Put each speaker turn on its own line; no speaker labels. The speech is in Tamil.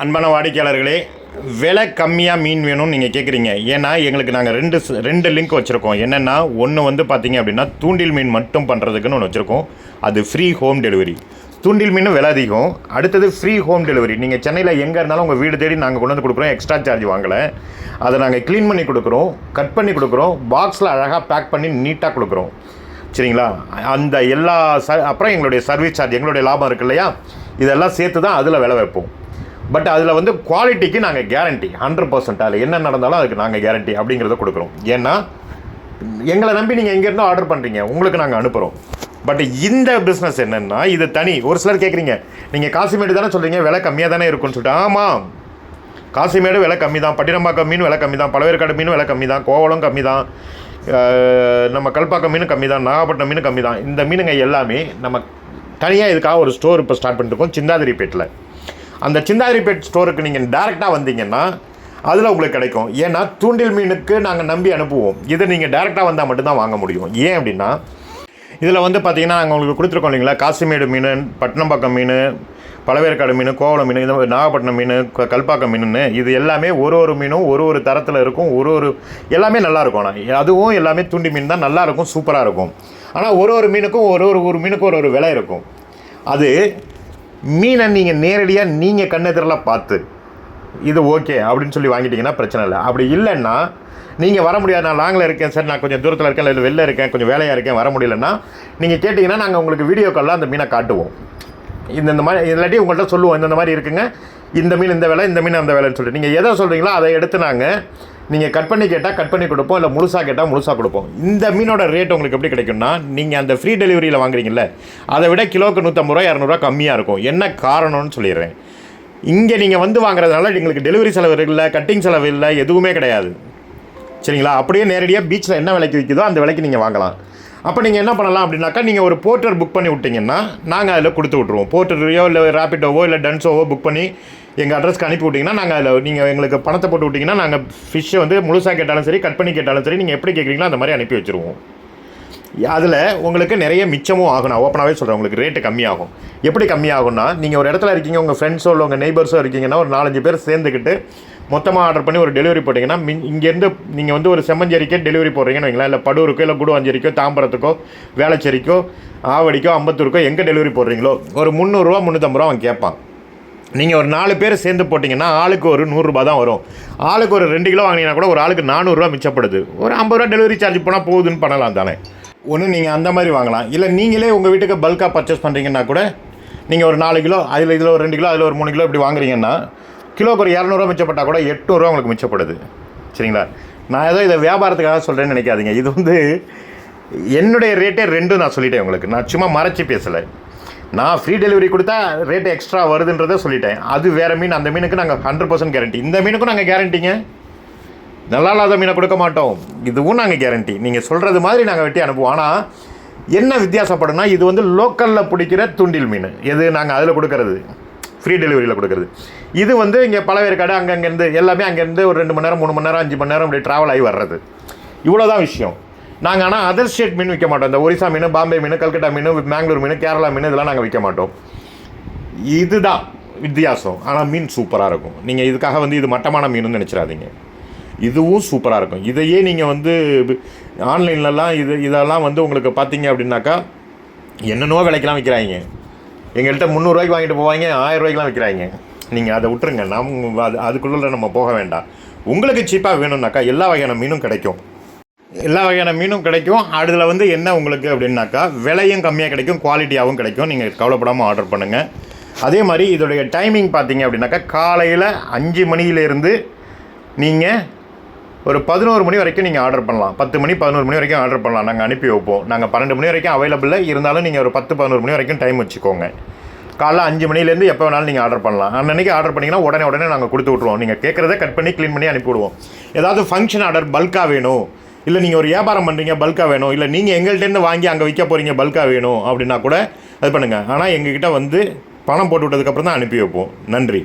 அன்பான வாடிக்கையாளர்களே, விலை கம்மியாக மீன் வேணும்னு நீங்கள் கேட்குறீங்க. ஏன்னா எங்களுக்கு நாங்கள் ரெண்டு லிங்க் வச்சுருக்கோம். என்னென்னா, ஒன்று வந்து பார்த்தீங்க அப்படின்னா தூண்டில் மீன் மட்டும் பண்ணுறதுக்குன்னு ஒன்று வச்சுருக்கோம். அது ஃப்ரீ ஹோம் டெலிவரி. தூண்டில் மீன் விலை அதிகம். அடுத்தது ஃப்ரீ ஹோம் டெலிவரி. நீங்கள் சென்னையில் எங்கே இருந்தாலும் உங்கள் வீடு தேடி நாங்கள் கொண்டு வந்து கொடுக்குறோம். எக்ஸ்ட்ரா சார்ஜ் வாங்கலை. அதை நாங்கள் க்ளீன் பண்ணி கொடுக்குறோம், கட் பண்ணி கொடுக்குறோம், பாக்ஸில் அழகாக பேக் பண்ணி நீட்டாக கொடுக்குறோம். சரிங்களா? அந்த எல்லா அப்புறம் எங்களுடைய சர்வீஸ் சார்ஜ், எங்களுடைய லாபம் இருக்குது இல்லையா, இதெல்லாம் சேர்த்து தான் அதில் விலை வைப்போம். பட் அதில் வந்து குவாலிட்டிக்கு நாங்கள் கேரண்டி 100%. அதில் என்ன நடந்தாலும் அதுக்கு நாங்கள் கேரண்டி அப்படிங்கிறத கொடுக்குறோம். ஏன்னா எங்களை நம்பி நீங்கள் எங்கேருந்தோ ஆர்டர் பண்ணுறீங்க, உங்களுக்கு நாங்கள் அனுப்புகிறோம். பட் இந்த பிஸ்னஸ் என்னென்னா இது தனி. ஒரு சிலர் கேட்குறீங்க, நீங்கள் காசிமேடு தானே சொல்கிறீங்க, விலை கம்மியாக தானே இருக்குன்னு சொல்லிட்டு. ஆமாம், காசிமேடு விலை கம்மி தான், பட்டினம்பாக்கம் மீன் விலை கம்மி தான், பழவேற்காடு மீன் விலை கம்மி தான், கோவளம் கம்மி தான், நம்ம கல்பாக்கம் மீன் கம்மி தான், நாகப்பட்டினம் மீன் கம்மி தான். இந்த மீனுங்க எல்லாமே நம்ம தனியாக இதுக்காக ஒரு ஸ்டோர் இப்போ ஸ்டார்ட் பண்ணிட்டுருக்கோம் சிந்தாதிரிப்பேட்டில். அந்த சிந்தாதிரிப்பேட் ஸ்டோருக்கு நீங்கள் டேரெக்டாக வந்தீங்கன்னா அதில் உங்களுக்கு கிடைக்கும். ஏன்னா தூண்டில் மீனுக்கு நாங்கள் நம்பி அனுப்புவோம். இதை நீங்கள் டேரெக்டாக வந்தால் மட்டும்தான் வாங்க முடியும். ஏன் அப்படின்னா இதில் வந்து பார்த்திங்கன்னா நாங்கள் உங்களுக்கு கொடுத்துருக்கோம் இல்லைங்களா, காசிமேடு மீன், பட்டினம்பாக்கம் மீன், பழவேற்காடு மீன், கோவளம் மீன், இந்த நாகப்பட்டினம் மீன், கல்பாக்கம் மீனுன்னு இது எல்லாமே ஒரு மீனும் ஒரு தரத்தில் இருக்கும். எல்லாமே நல்லாயிருக்கும். ஆனால் அதுவும் எல்லாமே தூண்டி மீன் தான், நல்லாயிருக்கும், சூப்பராக இருக்கும். ஆனால் ஒரு மீனுக்கும் ஒரு மீனுக்கும் ஒரு விலை இருக்கும். அது மீனை நீங்கள் நேரடியாக நீங்கள் கண்ணெதிரில் பார்த்து இது ஓகே அப்படின்னு சொல்லி வாங்கிட்டீங்கன்னா பிரச்சனை இல்லை. அப்படி இல்லைன்னா நீங்கள் வர முடியாது, நான் லாங்கில் இருக்கேன் சார், நான் கொஞ்சம் தூரத்தில் இருக்கேன், இல்லை வெளில இருக்கேன், கொஞ்சம் வேலையாக இருக்கேன், வர முடியலன்னா நீங்கள் கேட்டிங்கன்னா நாங்கள் உங்களுக்கு வீடியோ காலில் அந்த மீனை காட்டுவோம். இந்த மாதிரி இல்லாட்டி உங்கள்கிட்ட சொல்லுவோம், இந்த மாதிரி இருக்குங்க, இந்த மீன் இந்த வேலை, இந்த மீன் அந்த வேலைன்னு சொல்லிட்டு நீங்கள் எதை சொல்கிறீங்களோ அதை எடுத்து நாங்கள் நீங்கள் கட் பண்ணி கேட்டால் கட் பண்ணி கொடுப்போம், இல்லை முழுசாக கேட்டால் முழுசாக கொடுப்போம். இந்த மீனோட ரேட் உங்களுக்கு எப்படி கிடைக்கும்னா, நீங்கள் அந்த ஃப்ரீ டெலிவரியில் வாங்குறீங்கள அதை விட கிலோவுக்கு 150 ரூபா 200 ரூபா கம்மியாக இருக்கும். என்ன காரணம்னு சொல்லிடுறேன். இங்கே நீங்கள் வந்து வாங்குறதுனால எங்களுக்கு டெலிவரி செலவு இல்லை, கட்டிங் செலவு இல்லை, எதுவுமே கிடையாது. சரிங்களா? அப்படியே நேரடியாக பீச்சில் என்ன விலைக்கு விற்கிதோ அந்த விலைக்கு நீங்கள் வாங்கலாம். அப்போ நீங்கள் என்ன பண்ணலாம் அப்படின்னாக்கா, நீங்கள் ஒரு போர்ட்டர் புக் பண்ணி விட்டிங்கன்னா நாங்கள் அதில் கொடுத்து விட்ருவோம். போர்ட்டரையோ இல்லை ரேபிடோவோ இல்லை டன்ஸோவோ புக் பண்ணி எங்கள் அட்ரஸ்க்கு அனுப்பி விட்டிங்கன்னா நாங்கள் அதில் நீங்கள் எங்களுக்கு பணத்தை போட்டு விட்டிங்கன்னா நாங்கள் ஃபிஷ்ஷை வந்து முழுசாக கேட்டாலும் சரி, கட் பண்ணி கேட்டாலும் சரி, நீங்கள் எப்படி கேட்குறீங்களோ அந்த மாதிரி அனுப்பி வச்சுருவோம். அதில் உங்களுக்கு நிறைய மிச்சமும் ஆகும். நான் ஓப்பனாகவே சொல்கிறேன், உங்களுக்கு ரேட்டு கம்மியாகும். எப்படி கம்மியாகும்னா, நீங்கள் ஒரு இடத்துல இருக்கீங்க, உங்கள் ஃப்ரெண்ட்ஸோ இல்லை உங்கள் நெய்பர்ஸோ இருக்கீங்கன்னா ஒரு 4-5 பேர் சேர்ந்துக்கிட்டு மொத்தமாக ஆர்டர் பண்ணி ஒரு டெலிவரி போட்டிங்கன்னா, இங்கேருந்து நீங்கள் வந்து ஒரு செம்மஞ்சேரிக்கே டெலிவரி போடுறீங்கன்னு வைங்களேன், இல்லை படூருக்கோ இல்லை குடுவாஞ்சேரிக்கோ தாம்பரத்துக்கோ வேளச்சேரிக்கோ ஆவடிக்கோ அம்பத்தூருக்கோ எங்கே டெலிவரி போடுறீங்களோ ஒரு 300 ரூபா 350 ரூபா அவன் கேட்பான். நீங்கள் ஒரு 4 பேர் சேர்ந்து போட்டிங்கன்னா ஆளுக்கு ஒரு 100 ரூபா தான் வரும். ஆளுக்கு ஒரு 2 கிலோ வாங்கினீங்கன்னா கூட ஒரு ஆளுக்கு 400 ரூபா மிச்சப்படுது. ஒரு 50 ரூபா டெலிவரி சார்ஜ் போனால் போகுதுன்னு பண்ணலாம் தானே. ஒன்று நீங்கள் அந்த மாதிரி வாங்கலாம். இல்லை நீங்களே உங்கள் வீட்டுக்கு பல்காக பர்ச்சேஸ் பண்ணுறீங்கன்னா கூட நீங்கள் ஒரு 4 கிலோ, இதில் ஒரு 2 கிலோ, அதில் ஒரு 3 கிலோ இப்படி வாங்குறீங்கன்னா கிலோக்கு ஒரு 200 ரூபா மிச்சப்பட்டால் கூட 800 ரூபா உங்களுக்கு மிச்சப்படுது. சரிங்களா? நான் ஏதோ இதை வியாபாரத்துக்காக சொல்கிறேன்னு நினைக்காதீங்க. இது வந்து என்னுடைய ரேட்டே 2 நான் சொல்லிட்டேன் உங்களுக்கு. நான் சும்மா மறைச்சி பேசலை. நான் ஃப்ரீ டெலிவரி கொடுத்தா ரேட்டு எக்ஸ்ட்ரா வருதுன்றதை சொல்லிட்டேன். அது வேறு மீன், அந்த மீனுக்கு நாங்கள் 100% கேரண்டி. இந்த மீனுக்கும் நாங்கள் கேரண்டிங்க, நல்லா இல்லாத மீனை கொடுக்க மாட்டோம். இதுவும் நாங்கள் கேரண்டி. நீங்கள் சொல்கிறது மாதிரி நாங்கள் வெட்டி அனுப்புவோம். ஆனால் என்ன வித்தியாசப்படும்னா, இது வந்து லோக்கலில் பிடிக்கிற தூண்டில் மீன், எது நாங்கள் அதில் கொடுக்கறது ஃப்ரீ டெலிவரியில் கொடுக்குறது. இது வந்து இங்கே பழவேற்காடு அங்கங்கேருந்து எல்லாமே அங்கேருந்து ஒரு 2 மணி நேரம் 3 மணி நேரம் 5 மணி நேரம் இப்படி ட்ராவல் ஆகி வர்றது. இவ்வளோதான் விஷயம். நாங்கள் ஆனால் அதர் ஸ்டேட் மீன் விற்க மாட்டோம். இந்த ஒரிசா மீன், பாம்பே மீன், கல்கட்டா மீன், பெங்களூர் மீன், கேரளா மீன் இதெல்லாம் நாங்கள் விற்க மாட்டோம். இதுதான் வித்தியாசம். ஆனால் மீன் சூப்பராக இருக்கும். நீங்கள் இதுக்காக வந்து இது மட்டமான மீனுன்னு நினச்சிடாதீங்க. இதுவும் சூப்பராக இருக்கும். இதையே நீங்கள் வந்து ஆன்லைன்லலாம் இதெல்லாம் வந்து உங்களுக்கு பார்த்தீங்க அப்படின்னாக்கா என்னென்னவோ விலைக்கெல்லாம் விற்கிறாங்க. எங்கள்கிட்ட 300 ரூபாய்க்கு வாங்கிட்டு போவாங்க, 1000 ரூபாய்க்குலாம் விற்கிறாங்க. நீங்கள் அதை விட்டுருங்க, அதுக்குள்ளே நம்ம போக வேண்டாம். உங்களுக்கு சீப்பாக வேணும்னாக்கா எல்லா வகையான மீனும் கிடைக்கும். அதில் வந்து என்ன உங்களுக்கு அப்படின்னாக்கா விலையும் கம்மியாக கிடைக்கும், குவாலிட்டியாகவும் கிடைக்கும். நீங்கள் கவலைப்படாமல் ஆர்டர் பண்ணுங்கள். அதே மாதிரி இதோடைய டைமிங் பார்த்தீங்க அப்படின்னாக்கா காலையில் 5 மணியிலேருந்து நீங்கள் ஒரு 11 மணி வரைக்கும் நீங்கள் ஆர்டர் பண்ணலாம். 10 மணி 11 மணி வரைக்கும் ஆர்டர் பண்ணலாம். நாங்கள் அனுப்பி வைப்போம். நாங்கள் 12 மணி வரைக்கும் அவைலபிளில் இருந்தாலும் நீங்கள் ஒரு 10-11 மணி வரைக்கும் டைம் வச்சுக்கோங்க. காலைல 5 மணிலேருந்து எப்போ வேணாலும் நீங்கள் ஆர்டர் பண்ணலாம். அன்றைக்கி ஆர்டர் பண்ணிங்கன்னா உடனே நாங்கள் கொடுத்து விட்ருவோம். நீங்கள் கேட்குறத கட் பண்ணி க்ளீன் பண்ணி அனுப்பிவிடுவோம். ஏதாவது ஃபங்க்ஷன் ஆர்டர் பல்காக வேணும், இல்லை நீங்கள் ஒரு வியாபாரம் பண்ணுறீங்க பல்காக வேணும், இல்லை நீங்கள் எங்கள்கிட்டேருந்து வாங்கி அங்கே விற்க போகிறீங்க பல்காக வேணும் அப்படின்னா கூட அது பண்ணுங்கள். ஆனால் எங்ககிட்ட வந்து பணம் போட்டு விட்டதுக்கப்புறம் தான் அனுப்பி வைப்போம். நன்றி.